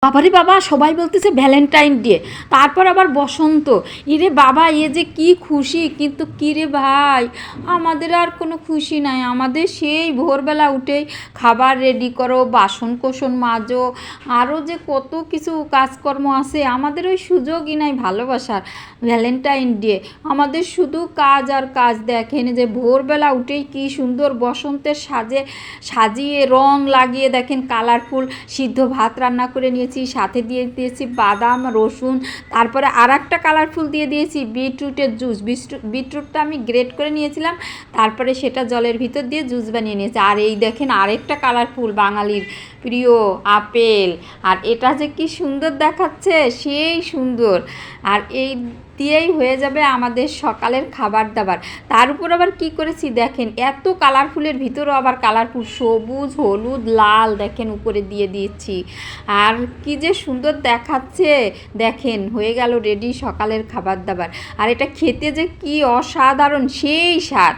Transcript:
বাবারে বাবা, সবাই বলতেছে ভ্যালেন্টাইন ডে, তারপর আবার বসন্ত। ইরে বাবা, এ যে কি খুশি, কিন্তু কিরে ভাই, আমাদের আর কোনো খুশি নাই। আমাদের সেই ভোরবেলা উঠেই খাবার রেডি করো, বাসন কোসন মাজো, আরও যে কত কিছু কাজকর্ম আছে, আমাদের ওই সুযোগই নাই ভালোবাসার। ভ্যালেন্টাইন ডে আমাদের শুধু কাজ আর কাজ। দেখেন যে ভোরবেলা উঠেই কি সুন্দর বসন্তের সাজিয়ে রং লাগিয়ে, দেখেন কালারফুল সিদ্ধ ভাত রান্না করে নিয়েছি, সাথে দিয়ে দিয়েছি বাদাম, রসুন, তারপরে আর একটা কালারফুল দিয়ে দিয়েছি বিটরুটের জুস। বিটরুটটা আমি গ্রেট করে নিয়েছিলাম, তারপরে সেটা জলের ভিতর দিয়ে জুস বানিয়ে নিয়েছি। আর এই দেখেন আরেকটা কালারফুল বাঙালির প্রিয় আপেল, আর এটা যে কি সুন্দর দেখাচ্ছে, সেই সুন্দর। আর এই দিয়েই হয়ে যাবে আমাদের সকালের খাবার দাবার। তার উপর আবার কি করেছি দেখেন, এত কালারফুলের ভিতরেও আবার কালারফুল সবুজ, হলুদ, লাল, দেখেন উপরে দিয়ে দিয়েছি। আর কি যে সুন্দর দেখাচ্ছে, দেখেন হয়ে গেল রেডি সকালের খাবার দাবার। আর এটা খেতে যে কি অসাধারণ, সেই স্বাদ।